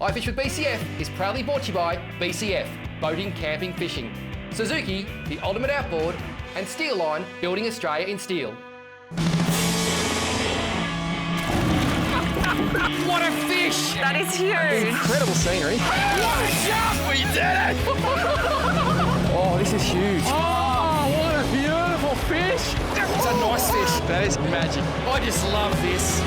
I Fish with BCF is proudly brought to you by BCF, Boating, Camping, Fishing, Suzuki, the ultimate outboard, and Steel Line, building Australia in steel. What a fish! That is huge. Incredible scenery. What a jump! We did it! Oh, this is huge. Oh, what a beautiful fish! It's a nice fish. That is magic. I just love this.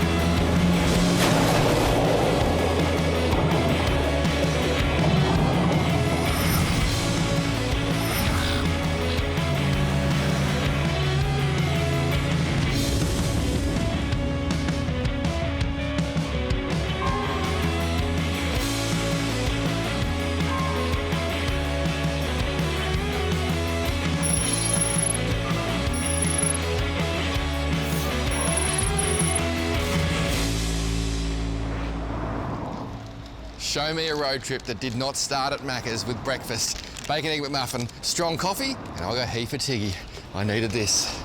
Show me a road trip that did not start at Macca's with breakfast, bacon, egg McMuffin, strong coffee, and I'll go he for Tiggy. I needed this.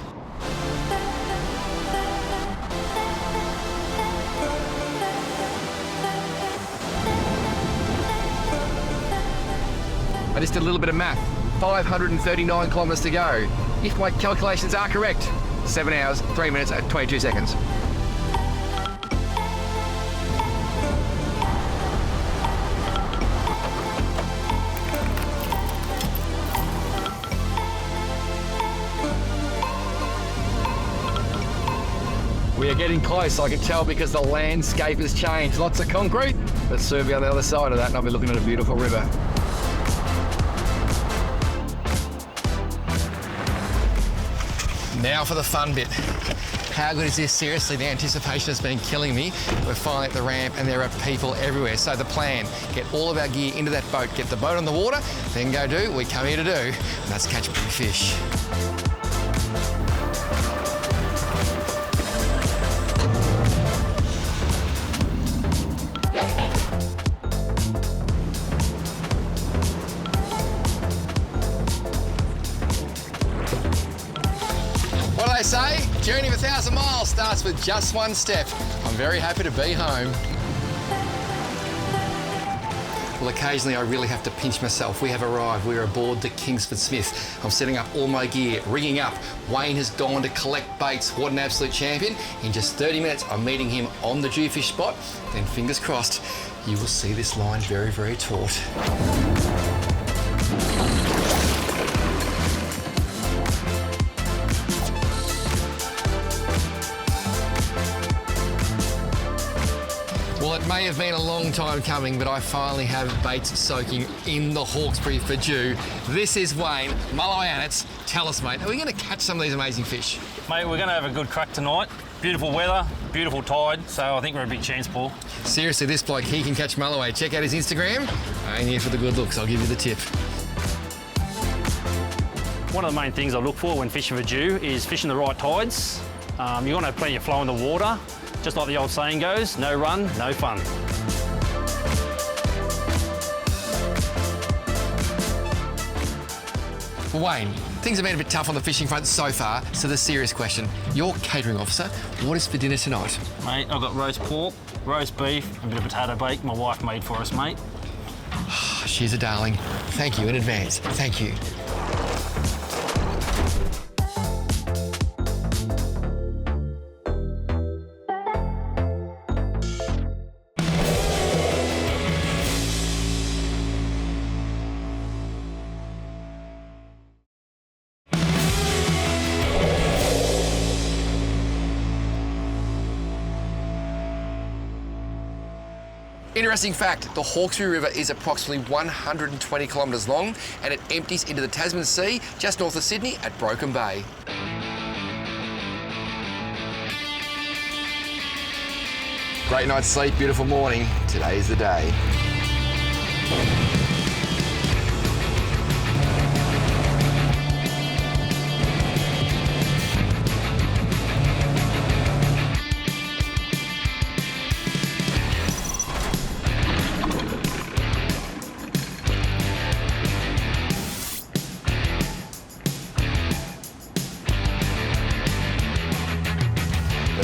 I just did a little bit of math. 539 kilometres to go. If my calculations are correct, 7 hours, 3 minutes and 22 seconds. We are getting close, I can tell, because the landscape has changed. Lots of concrete. Let's survey on the other side of that and I'll be looking at a beautiful river. Now for the fun bit. How good is this? Seriously, the anticipation has been killing me. We're finally at the ramp and there are people everywhere. So the plan, get all of our gear into that boat, get the boat on the water, then go do what we come here to do, and that's catch big fish. They say, journey of 1,000 miles starts with just one step. I'm very happy to be home. Well, occasionally I really have to pinch myself. We have arrived. We're aboard the Kingsford Smith. I'm setting up all my gear, rigging up. Wayne has gone to collect baits. What an absolute champion. In just 30 minutes, I'm meeting him on the Jewfish spot. Then fingers crossed, you will see this line very, very taut. Well, it may have been a long time coming, but I finally have baits soaking in the Hawkesbury for Jew. This is Wayne, Mulloway Annetts. Tell us, mate, are we going to catch some of these amazing fish? Mate, we're going to have a good crack tonight. Beautiful weather, beautiful tide, so I think we're a big chance, Paul. Seriously, this bloke, he can catch Mulloway. Check out his Instagram. I ain't here for the good looks, I'll give you the tip. One of the main things I look for when fishing for Jew is fishing the right tides. You want to have plenty of flow in the water. Just like the old saying goes, no run, no fun. Well, Wayne, things have been a bit tough on the fishing front so far, so the serious question. You're catering officer, what is for dinner tonight? Mate, I've got roast pork, roast beef, and a bit of potato bake my wife made for us, mate. She's a darling. Thank you in advance. Thank you. Interesting fact, the Hawkesbury River is approximately 120 kilometres long and it empties into the Tasman Sea just north of Sydney at Broken Bay. Great night's sleep, beautiful morning. Today's the day.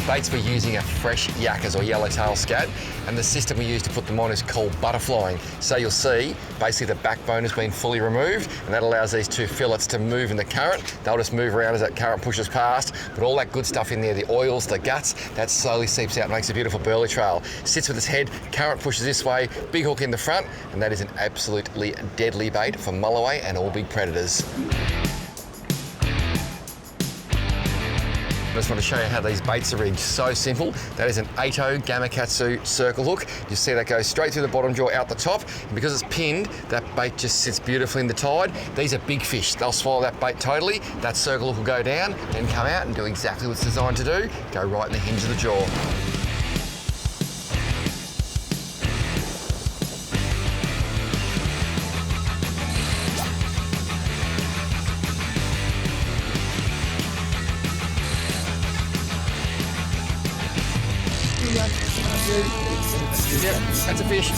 baits we're using are fresh yakkers or yellowtail scat, and the system we use to put them on is called butterflying. So you'll see, basically the backbone has been fully removed, and that allows these two fillets to move in the current. They'll just move around as that current pushes past, but all that good stuff in there, the oils, the guts, that slowly seeps out and makes a beautiful burley trail. Sits with its head, current pushes this way, big hook in the front, and that is an absolutely deadly bait for Mulloway and all big predators. I just want to show you how these baits are rigged. So simple. That is an 8-0 Gamakatsu circle hook. You see that goes straight through the bottom jaw out the top, and because it's pinned, that bait just sits beautifully in the tide. These are big fish. They'll swallow that bait totally. That circle hook will go down, then come out and do exactly what it's designed to do. Go right in the hinge of the jaw. Yep, that's a fish.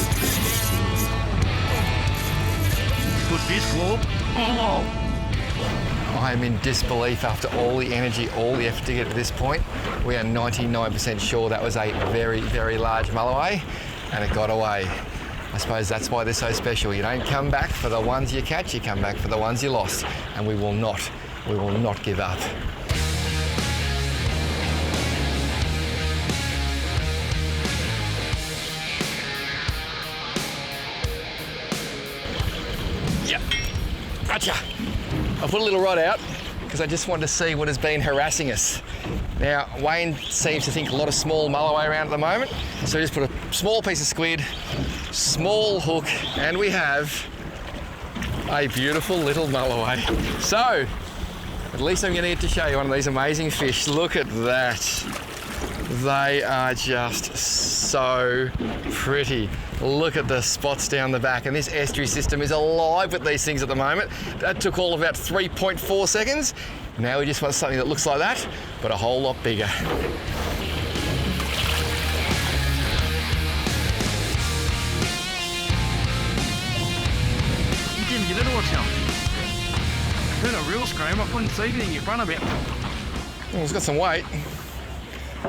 Good fish, Claw. Oh. I am in disbelief after all the energy, all the effort to get to this point. We are 99% sure that was a very, very large Mulloway, and it got away. I suppose that's why they're so special. You don't come back for the ones you catch, you come back for the ones you lost, and we will not give up. Yep, gotcha. I put a little rod out because I just wanted to see what has been harassing us. Now, Wayne seems to think a lot of small Mulloway around at the moment, so we just put a small piece of squid, small hook, and we have a beautiful little Mulloway. So, at least I'm going to get to show you one of these amazing fish. Look at that. They are just so pretty. Look at the spots down the back, and this estuary system is alive with these things at the moment. That took all of about 3.4 seconds. Now we just want something that looks like that, but a whole lot bigger. You didn't get it or something? Heard a real scream. I couldn't see anything in front of it. Well, it's got some weight.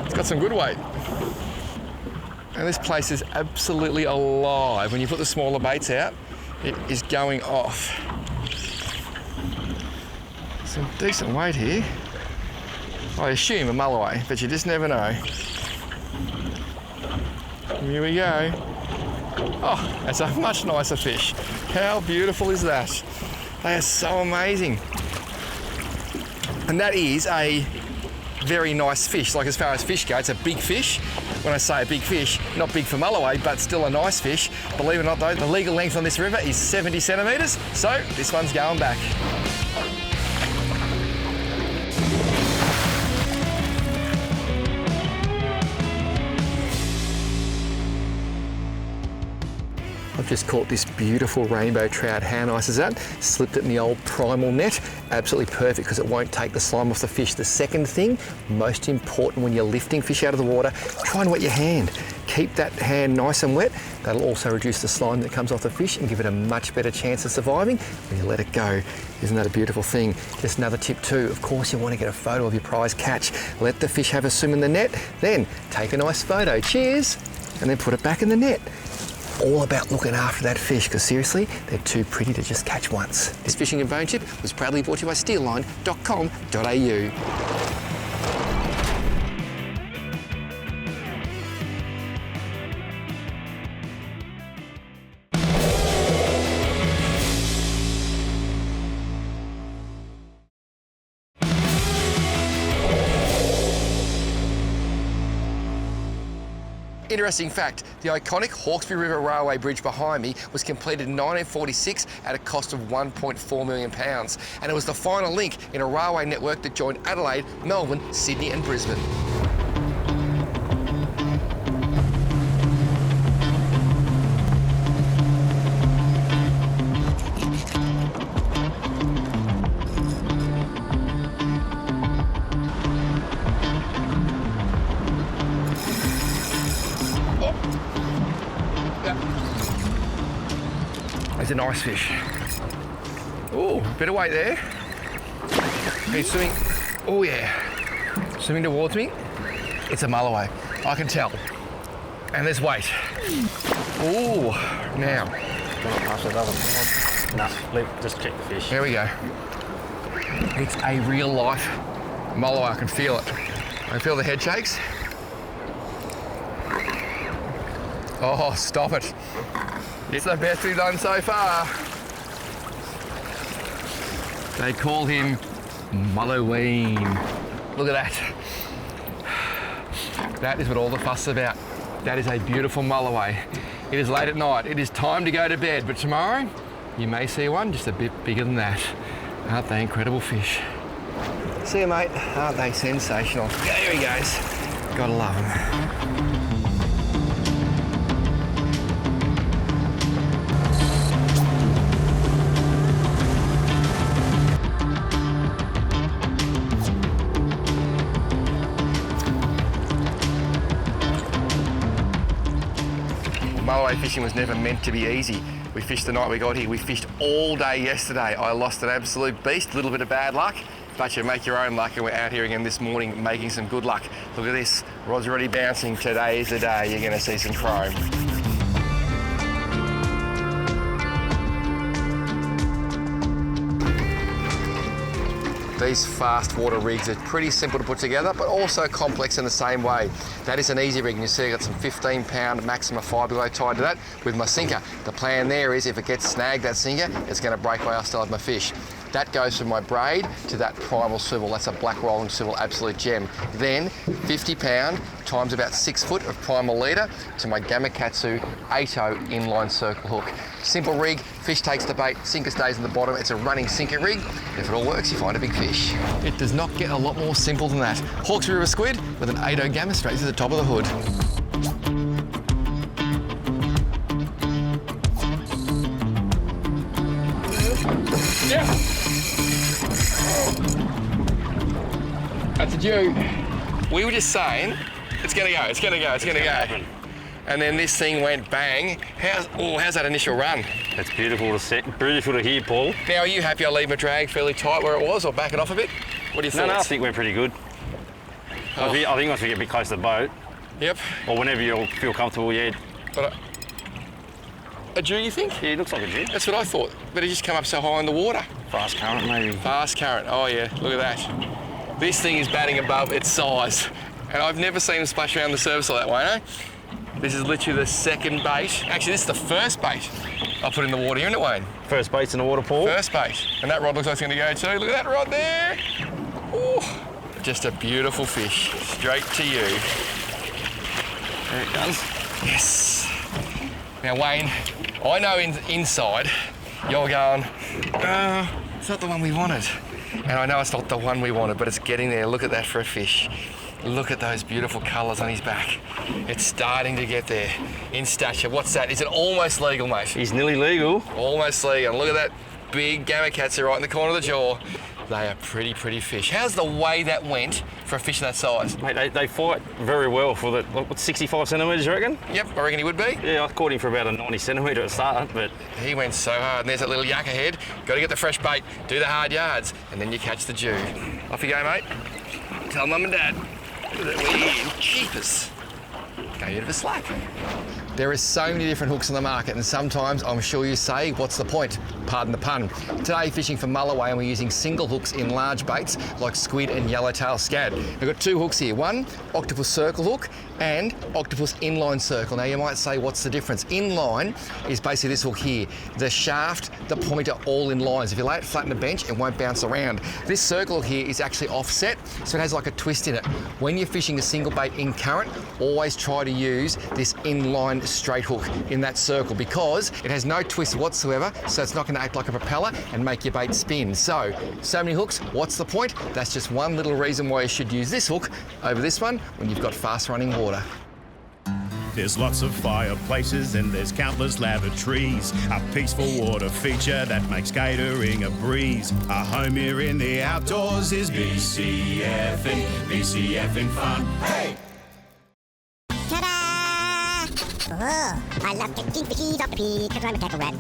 It's got some good weight. And this place is absolutely alive. When you put the smaller baits out, it is going off. Some decent weight here. I assume a Mulloway, but you just never know. Here we go. Oh, that's a much nicer fish. How beautiful is that? They are so amazing. And that is a very nice fish. Like, as far as fish go, it's a big fish. When I say a big fish, not big for Mulloway, but still a nice fish. Believe it or not though, the legal length on this river is 70 centimetres, so this one's going back. I've just caught this beautiful rainbow trout. How nice is that? Slipped it in the old primal net. Absolutely perfect because it won't take the slime off the fish. The second thing, most important when you're lifting fish out of the water, try and wet your hand. Keep that hand nice and wet. That'll also reduce the slime that comes off the fish and give it a much better chance of surviving when you let it go. Isn't that a beautiful thing? Just another tip too, of course you want to get a photo of your prize catch. Let the fish have a swim in the net, then take a nice photo, cheers, and then put it back in the net. All about looking after that fish, because seriously, they're too pretty to just catch once. This Fishing and Bone Chip was proudly brought to you by steelline.com.au. Interesting fact, the iconic Hawkesbury River Railway Bridge behind me was completed in 1946 at a cost of £1.4 million, and it was the final link in a railway network that joined Adelaide, Melbourne, Sydney and Brisbane. There's a nice fish. Oh, bit of weight there. He's swimming. Oh yeah, swimming towards me. It's a Mulloway. I can tell. And there's weight. Ooh, now. No, just check the fish. There we go. It's a real life Mulloway. I can feel it. I can feel the head shakes. Oh, stop it. It's the best we've done so far. They call him Mulloway. Look at that. That is what all the fuss is about. That is a beautiful Mulloway. It is late at night. It is time to go to bed, but tomorrow you may see one just a bit bigger than that. Aren't they incredible fish? See you, mate. Aren't they sensational? There he goes. Gotta love them. Mulloway fishing was never meant to be easy. We fished the night we got here. We fished all day yesterday. I lost an absolute beast, a little bit of bad luck, but you make your own luck, and we're out here again this morning making some good luck. Look at this, rod's already bouncing. Today is the day you're gonna see some chrome. These fast water rigs are pretty simple to put together, but also complex in the same way. That is an easy rig, and you see I've got some 15-pound maximum fiberglass tied to that with my sinker. The plan there is if it gets snagged, that sinker, it's going to break away, I'll still have my fish. That goes from my braid to that primal swivel. That's a black rolling swivel, absolute gem. Then 50-pound times about 6 foot of primal leader to my Gamakatsu 8.0 inline circle hook. Simple rig, fish takes the bait, sinker stays in the bottom. It's a running sinker rig. If it all works, you find a big fish. It does not get a lot more simple than that. Hawkesbury River squid with an 8.0 Gamma straight to the top of the hood. Yeah. That's a Jew. We were just saying, it's gonna go, it's gonna go, it's gonna go. And then this thing went bang. How's that initial run? It's beautiful to hear, Paul. Now, are you happy I leave my drag fairly tight where it was, or back it off a bit? What do you think? No, I think we're pretty good. I think once we get a bit close to the boat. Yep. Or whenever you feel comfortable, yeah. But a Jew, you think? Yeah, it looks like a Jew. That's what I thought. But it just come up so high in the water. Fast current, maybe. Fast current. Oh yeah, look at that. This thing is batting above its size, and I've never seen them splash around the surface like that way, no? This is literally the second bait. Actually, this is the first bait I put in the water, isn't it, Wayne? First bait's in the water, Paul. First bait. And that rod looks like it's going to go too. Look at that rod there. Ooh, just a beautiful fish. Straight to you. There it goes. Yes. Now, Wayne, I know inside you're going, it's not the one we wanted. And I know it's not the one we wanted, but it's getting there. Look at that for a fish. Look at those beautiful colours on his back. It's starting to get there in stature. What's that? Is it almost legal, mate? He's nearly legal. Almost legal. Look at that big Gamakatsu right in the corner of the jaw. They are pretty fish. How's the way that went for a fish that size? Mate, they fight very well for the, what, 65 centimetres, you reckon? Yep, I reckon he would be. Yeah, I caught him for about a 90 centimetre at the start, but... He went so hard, and there's that little yak ahead. Got to get the fresh bait, do the hard yards, and then you catch the Jew. Off you go, mate. Tell Mum and Dad. Look at that, cheapers. Go a bit of a slack. There are so many different hooks on the market, and sometimes I'm sure you say, what's the point? Pardon the pun. Today, fishing for Mulloway, and we're using single hooks in large baits like squid and yellowtail scad. We've got two hooks here. One, octopus circle hook and octopus inline circle. Now, you might say, what's the difference? Inline is basically this hook here. The shaft, the pointer, all in lines. If you lay it flat on a bench, it won't bounce around. This circle hook here is actually offset, so it has like a twist in it. When you're fishing a single bait in current, always try to use this inline straight hook in that circle because it has no twist whatsoever, so it's not going to act like a propeller and make your bait spin. So many hooks, what's the point? That's just one little reason why you should use this hook over this one when you've got fast running water. There's lots of fireplaces and there's countless lavatories. A peaceful water feature that makes catering a breeze. Our home here in the outdoors is BCFing fun. Hey! Oh, I love to keep the keys off the pee because I'm a tackle rat.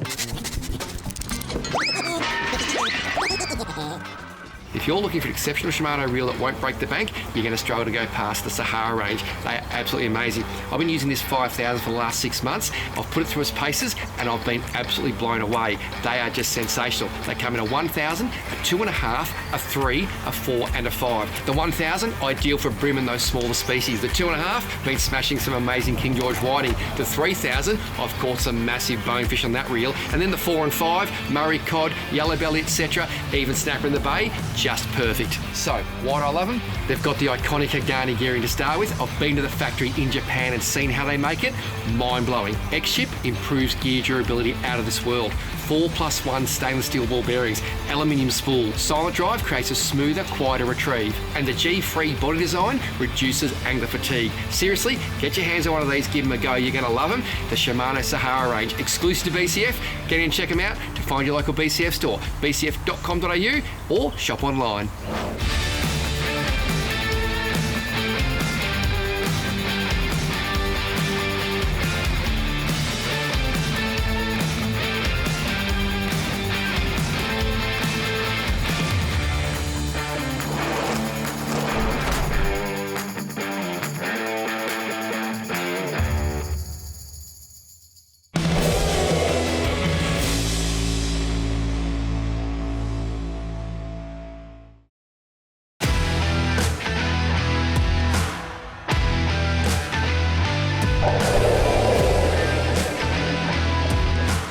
If you're looking for an exceptional Shimano reel that won't break the bank, you're going to struggle to go past the Sahara range. They are absolutely amazing. I've been using this 5000 for the last 6 months. I've put it through its paces and I've been absolutely blown away. They are just sensational. They come in a 1000, a 2.5, a 3, a 4 and a 5. The 1000, ideal for bream and those smaller species. The 2.5, been smashing some amazing King George whiting. The 3000, I've caught some massive bonefish on that reel. And then the 4 and 5, Murray cod, yellow belly, etc. Even snapper in the bay, just perfect. So, why do I love them? They've got the iconic Agani gearing to start with. I've been to the factory in Japan and seen how they make it. Mind-blowing. X-Ship improves gear durability out of this world. 4+1 stainless steel ball bearings, aluminium spool. Silent drive creates a smoother, quieter retrieve. And the G-free body design reduces angler fatigue. Seriously, get your hands on one of these, give them a go. You're going to love them. The Shimano Sahara range, exclusive to BCF. Get in and check them out to find your local BCF store, bcf.com.au or shop online.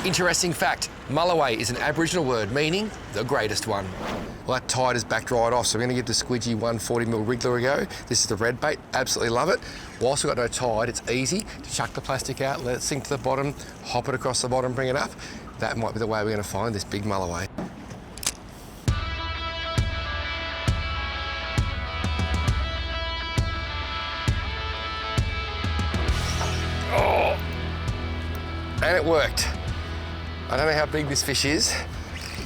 Interesting fact, Mulloway is an Aboriginal word meaning the greatest one. Well, that tide is backed right off, so we're going to give the squidgy 140mm wriggler a go. This is the red bait, absolutely love it. Whilst we've got no tide, it's easy to chuck the plastic out, let it sink to the bottom, hop it across the bottom, bring it up. That might be the way we're going to find this big Mulloway. Oh! And it worked. I don't know how big this fish is,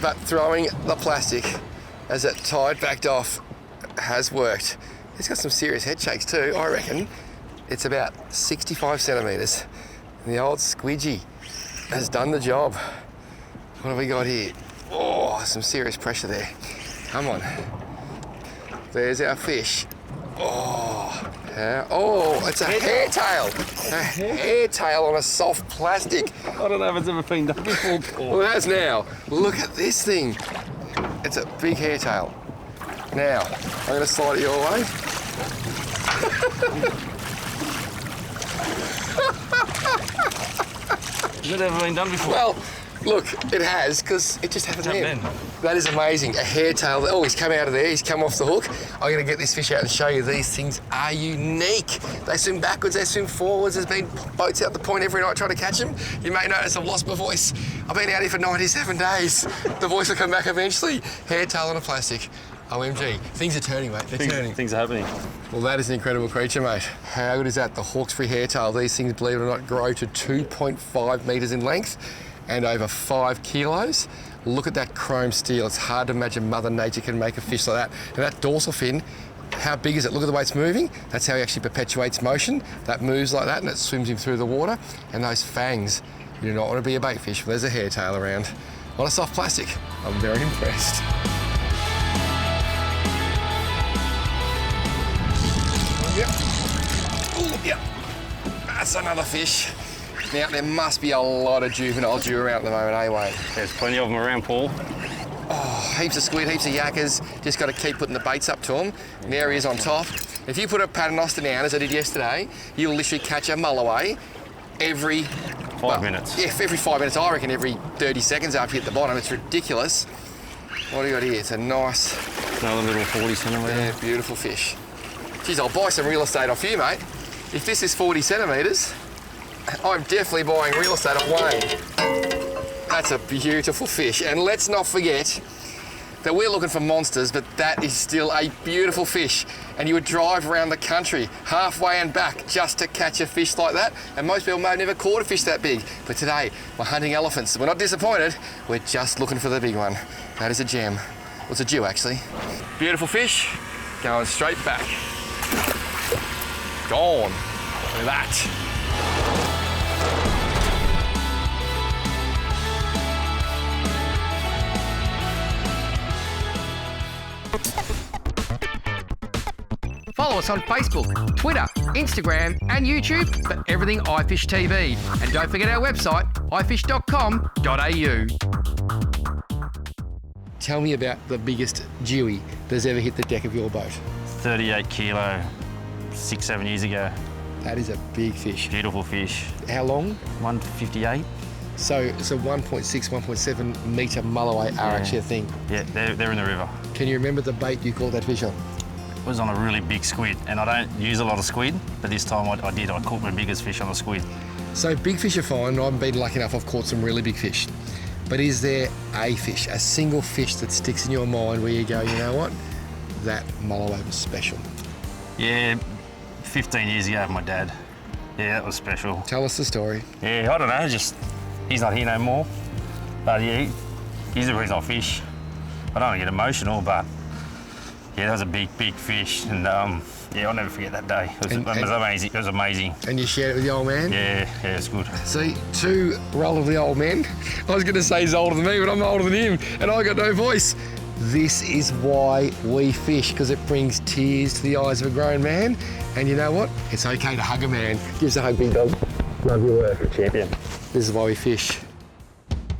but throwing the plastic as that tide backed off has worked. It's got some serious head shakes too. I reckon it's about 65 centimetres. And the old squidgy has done the job. What have we got here? Oh, some serious pressure there. Come on. There's our fish. Oh, oh, it's a hairtail. A hairtail on a soft plastic. I don't know if it's ever been done before, Paul. Well, it has now. Look at this thing. It's a big hairtail. Now, I'm going to slide it your way. Has it ever been done before? Well, look, it has, because it just happened then. That is amazing. A hairtail. Oh, he's come out of there. He's come off the hook. I'm going to get this fish out and show you. These things are unique. They swim backwards, they swim forwards. There's been boats out the point every night trying to catch them. You may notice I've lost my voice. I've been out here for 97 days. The voice will come back eventually. Hairtail on a plastic. OMG. Things are turning, mate. They're turning. Things are happening. Well, that is an incredible creature, mate. How good is that? The Hawkesbury hairtail. These things, believe it or not, grow to 2.5 metres in length and over 5 kilos. Look at that chrome steel. It's hard to imagine Mother Nature can make a fish like that. And that dorsal fin, how big is it? Look at the way it's moving. That's how he actually perpetuates motion. That moves like that and it swims him through the water. And those fangs, you do not want to be a bait fish. Well, there's a hairtail around on a soft plastic. I'm very impressed. Yep. Ooh, yep. That's another fish. Now, there must be a lot of juvenile due around at the moment, eh, Wayne? There's plenty of them around, Paul. Oh, heaps of squid, heaps of yakkers. Just got to keep putting the baits up to them. And there he is on top. If you put a paternoster down, as I did yesterday, you'll literally catch a Mulloway every... 5 minutes. Yeah, every 5 minutes. I reckon every 30 seconds after you hit the bottom. It's ridiculous. What do you got here? It's a nice... Another little 40 centimetre. Yeah, beautiful fish. Geez, I'll buy some real estate off you, mate. If this is 40 centimetres, I'm definitely buying real estate off Wayne. That's a beautiful fish. And let's not forget that we're looking for monsters, but that is still a beautiful fish. And you would drive around the country halfway and back just to catch a fish like that. And most people may have never caught a fish that big. But today, we're hunting elephants. We're not disappointed. We're just looking for the big one. That is a gem. Well, it's a Jew, actually. Beautiful fish, going straight back. Gone. Look at that. Follow us on Facebook, Twitter, Instagram and YouTube for everything IFISHTV. And don't forget our website, ifish.com.au. Tell me about the biggest dewey that's ever hit the deck of your boat. 38 kilo, 6-7 years ago. That is a big fish. Beautiful fish. How long? 158. So it's a 1.6, 1.7 metre Mulloway are actually a thing. Yeah, they're in the river. Can you remember the bait you caught that fish on? It was on a really big squid, and I don't use a lot of squid, but this time I did. I caught my biggest fish on a squid. So big fish are fine. I've been lucky enough, I've caught some really big fish. But is there a fish, a single fish that sticks in your mind where you go, you know what? That Mulloway was special. Yeah, 15 years ago with my dad. Yeah, that was special. Tell us the story. Yeah, I don't know, just, he's not here no more. But yeah, he's the reason I fish. I don't want to get emotional, but yeah, that was a big, big fish. And yeah, I'll never forget that day. It was amazing. It was amazing. And you shared it with the old man? Yeah, it's good. See, two relatively old men. I was going to say he's older than me, but I'm older than him, and I got no voice. This is why we fish, because it brings tears to the eyes of a grown man. And you know what? It's okay to hug a man. Give us a hug, big dog. Love your work. Champion. This is why we fish.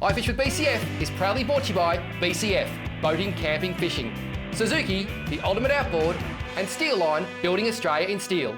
I Fish with BCF is proudly brought to you by BCF, Boating, Camping, Fishing, Suzuki, the ultimate outboard, and Steel Line, building Australia in steel.